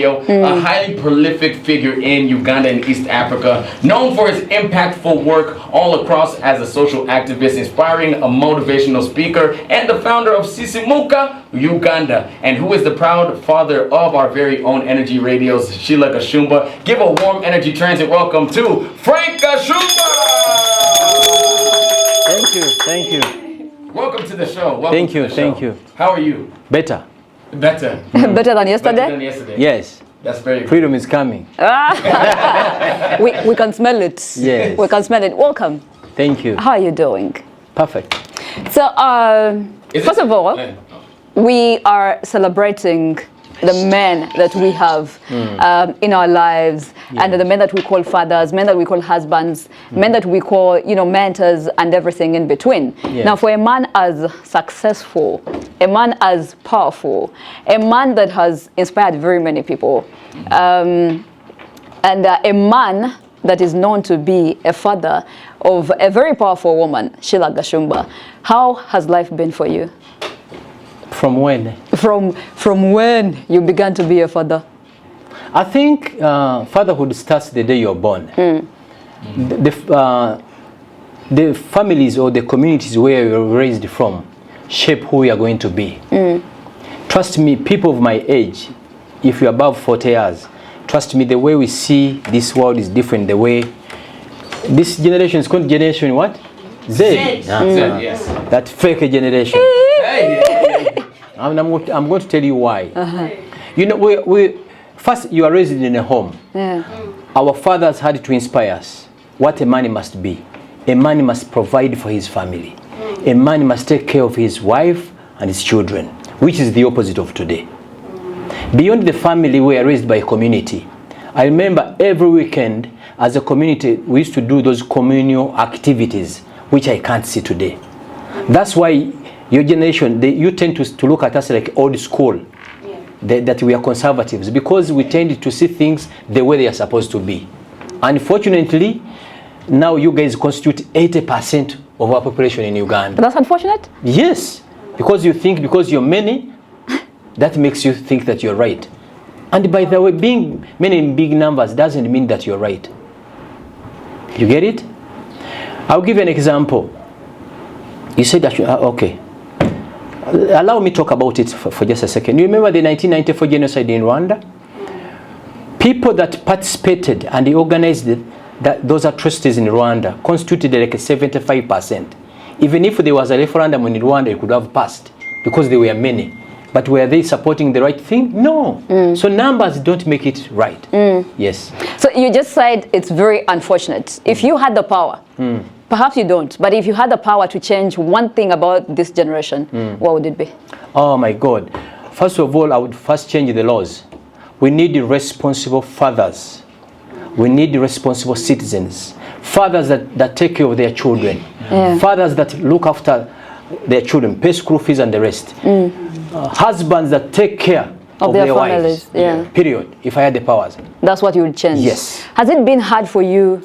A highly prolific figure in Uganda and East Africa, known for his impactful work all across as a social activist, inspiring a motivational speaker, and the founder of Sisimuka, Uganda, and who is the proud father of our very own NRG Radio's Sheila GASHUMBA. Give a warm energy transit welcome to Frank GASHUMBA! Thank you. Welcome to the show. Thank you. How are you? Better. Better. Better than yesterday? Better than yesterday. Yes. That's very good. Freedom is coming. we can smell it. Yes. We can smell it. Welcome. Thank you. How are you doing? Perfect. So, first of all, we are celebrating the men that we have in our lives, and the men that we call fathers, men that we call husbands, men that we call, mentors, and everything in between. Now, for a man as successful, a man as powerful, a man that has inspired very many people, and a man that is known to be a father of a very powerful woman, Sheila GASHUMBA. How has life been for you? From when? From when you began to be a father? I think fatherhood starts the day you're born. The families or the communities where you're raised from shape who you are going to be. Trust me, people of my age, if you're above 40 years, trust me, the way we see this world is different. The way this generation is called generation what? Z. Z, yes. That fake generation. I'm going to tell you why. You know, we first, you are raised in a home. Our fathers had to inspire us what a man must be. A man must provide for his family. A man must take care of his wife and his children, which is the opposite of today. Beyond the family, we are raised by a community. I remember every weekend as a community, we used to do those communal activities, which I can't see today. That's why your generation, you tend to look at us like old school, that we are conservatives, because we tend to see things the way they are supposed to be. Unfortunately, now you guys constitute 80% of our population in Uganda. That's unfortunate? Yes, because you think because you're many, that makes you think that you're right. And by the way, being many in big numbers doesn't mean that you're right. You get it? I'll give you an example. You said that, okay. Allow me to talk about it for just a second. You remember the 1994 genocide in Rwanda? People that participated and they organized those atrocities in Rwanda constituted like 75%. Even if there was a referendum in Rwanda, it could have passed because there were many. But were they supporting the right thing? No. So numbers don't make it right. Yes. So you just said it's very unfortunate. If you had the power, perhaps you don't, but if you had the power to change one thing about this generation, what would it be? Oh my God. First of all, I would first change the laws. We need responsible fathers. We need responsible citizens. Fathers that take care of their children. Fathers that look after their children, pay school fees and the rest. Husbands that take care of their families. Wives. Period. If I had the powers. That's what you would change? Yes. Has it been hard for you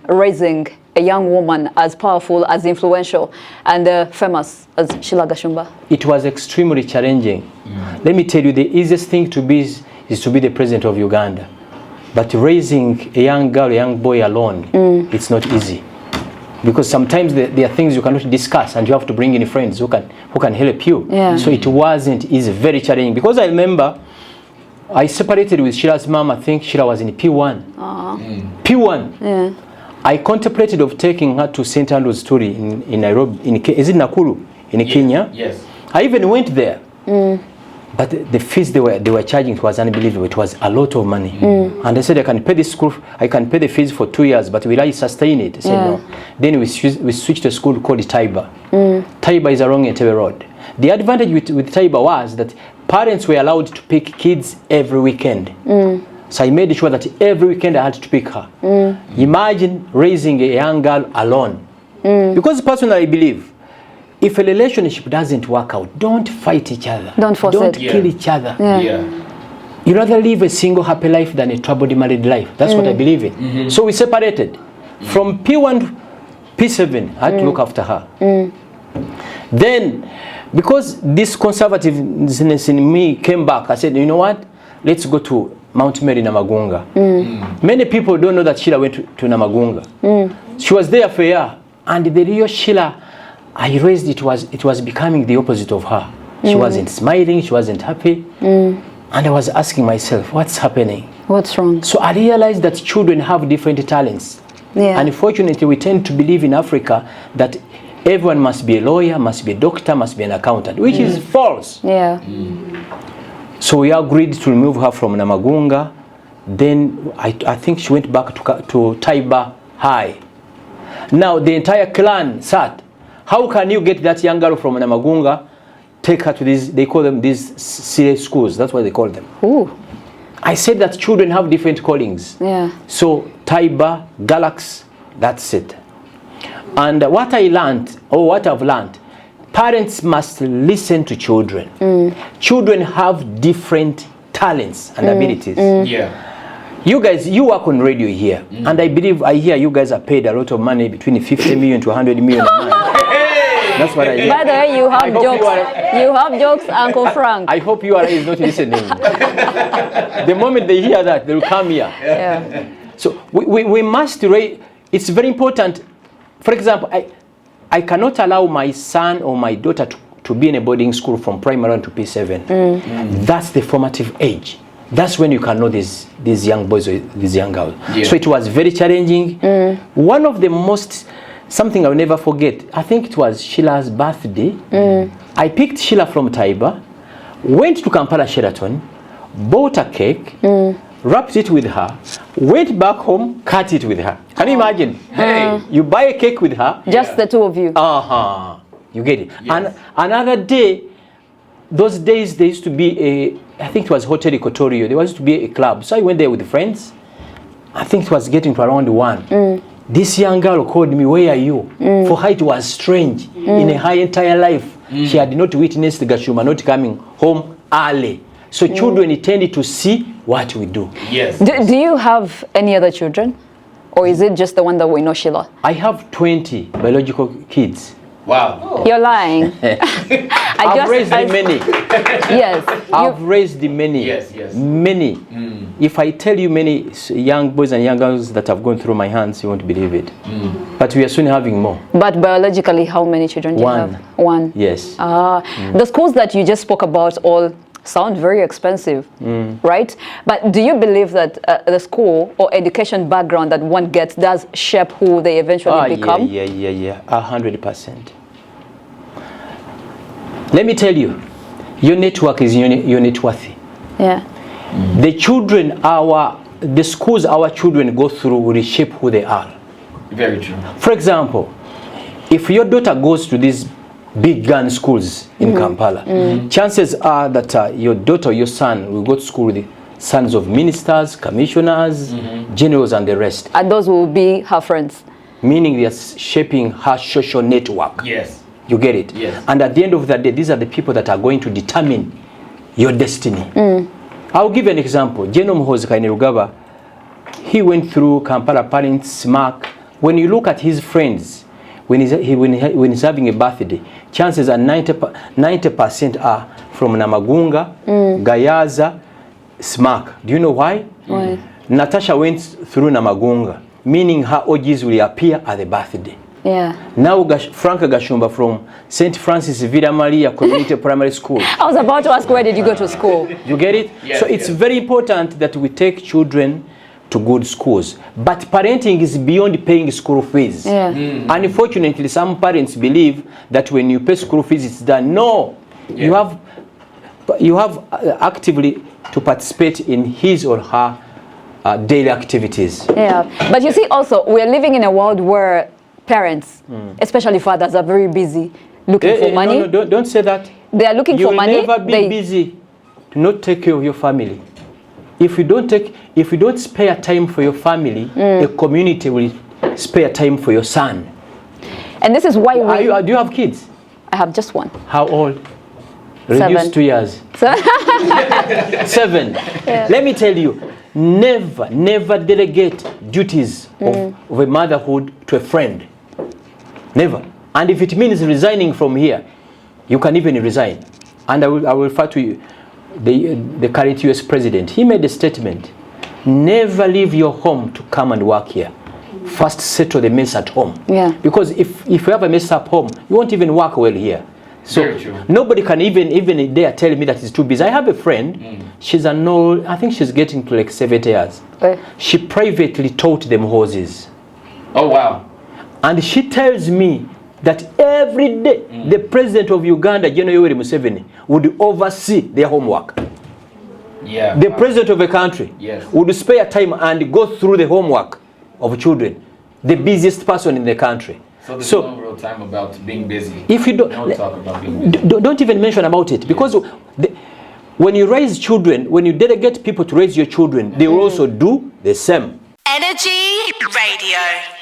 raising a young woman as powerful, as influential, and famous as Sheila GASHUMBA? It was extremely challenging. Let me tell you, the easiest thing to be is to be the president of Uganda. But raising a young girl, a young boy alone, it's not easy. Because sometimes there are things you cannot discuss and you have to bring in friends who can help you. So it wasn't easy, very challenging. Because I remember I separated with Sheila's mom. I think Sheila was in P1. P1. I contemplated of taking her to St. Andrew's Story in Nairobi. Is it Nakuru? In Kenya? Yes. I even went there. But the fees they were charging, it was unbelievable. It was a lot of money. And they said, I can pay the school, I can pay the fees for 2 years, but will I sustain it? I said no. Then we switched to a school called Taiba. Taiba is along Entebbe Road. The advantage with Taiba was that parents were allowed to pick kids every weekend. So I made sure that every weekend I had to pick her. Imagine raising a young girl alone. Because personally I believe, if a relationship doesn't work out, don't fight each other. Don't force Don't it. kill each other. You'd rather live a single happy life than a troubled married life. That's what I believe in. So we separated. From P1, P7, I had to look after her. Then, because this conservativeness in me came back, I said, you know what? let's go to Mount Mary Namagunga. Many people don't know that Sheila went to Namagunga. She was there for a year, and the real Sheila I raised, it was becoming the opposite of her. She wasn't smiling, she wasn't happy. And I was asking myself, what's happening? What's wrong? So I realized that children have different talents. Yeah. And unfortunately, we tend to believe in Africa that everyone must be a lawyer, must be a doctor, must be an accountant, which is false. Yeah. So we agreed to remove her from Namagunga. Then I think she went back to Taiba High. Now the entire clan sat. How can you get that young girl from Namagunga, take her to these, they call them these serious schools, that's what they call them. Ooh. I said that children have different callings. Yeah. So Taiba, Galax, that's it. And what I learned, or what I've learned, parents must listen to children. Children have different talents and abilities. Yeah. You guys, you work on radio here, and I hear you guys are paid a lot of money, between 50 million to 100 million a month. That's what I hear. By the way, you have jokes. You have jokes, Uncle Frank. I hope you are is not listening. The moment they hear that, they will come here. Yeah. So we must raise. It's very important. For example, I cannot allow my son or my daughter to be in a boarding school from primary 1 to P7. That's the formative age. That's when you can know these young boys or these young girls. Yeah. So it was very challenging. One of the most, something I'll never forget, I think it was Sheila's birthday. I picked Sheila from Taiba, went to Kampala Sheraton, bought a cake, wrapped it with her, went back home, cut it with her. Can you imagine? Hey, you buy a cake with her. Just the two of you. You get it. Yes. And another day, those days there used to be I think it was Hotel Equatorio, there used to be a club. So I went there with friends. I think it was getting to around 1. This young girl called me, where are you? For her it was strange. In her entire life, she had not witnessed the GASHUMBA not coming home early. So children tended to see what we do. Yes. Do you have any other children? Or is it just the one that we know, Sheila? I have 20 biological kids. Wow. You're lying. I've raised many. Yes. I've raised many. Yes. Many. If I tell you many young boys and young girls that have gone through my hands, you won't believe it. But we are soon having more. But biologically, how many children do you have? One. Yes. The schools that you just spoke about all sound very expensive, right? But do you believe that the school or education background that one gets does shape who they eventually become? Yeah. 100%. Let me tell you, your network is your net worth. Yeah. The children, the schools our children go through will reshape who they are. Very true. For example, if your daughter goes to these big gun schools in Kampala, chances are that your daughter or your son will go to school with the sons of ministers, commissioners, generals and the rest. And those will be her friends. Meaning they are shaping her social network. Yes. You get it? Yes. And at the end of the day, these are the people that are going to determine your destiny. I'll give you an example. General Muhoozi Kainerugaba, he went through Kampala Parents, SMAC. When you look at his friends, when he's having a birthday, chances are 90% are from Namagunga, Gayaza, SMAC. Do you know why? Why? Natasha went through Namagunga, meaning her OGs will appear at the birthday. Yeah. Now Frank GASHUMBA from St. Francis Villa Maria Community Primary School. I was about to ask, where did you go to school? You get it? Yes, so it's very important that we take children to good schools. But parenting is beyond paying school fees. Yeah. Unfortunately, some parents believe that when you pay school fees, it's done. No. Yeah. You have actively to participate in his or her daily activities. Yeah. But you see also, we're living in a world where parents, especially fathers, are very busy looking for money. No, don't say that. They are looking for money. You'll never be busy to not take care of your family. If you don't spare time for your family, a community will spare time for your son. And this is why do you have kids? I have just one. How old? 7. Reduce 2 years. 7. Yeah. Let me tell you, never delegate duties of a motherhood to a friend. Never. And if it means resigning from here, you can even resign. And I will refer to you the current US president, he made a statement. Never leave your home to come and work here. First settle the mess at home. Yeah. Because if you have a mess up home, you won't even work well here. So nobody can even dare tell me that it's too busy. I have a friend, she's an old, I think she's getting to like 70 years. She privately taught them horses. Oh wow. And she tells me that every day the president of Uganda, General Yoweri Museveni, would oversee their homework. Yeah. The president of a country would spare time and go through the homework of children. The busiest person in the country. So there's no real time about being busy. If you don't, no talk about being busy. Don't even mention about it, because when you raise children, when you delegate people to raise your children, they will also do the same. NRG Radio.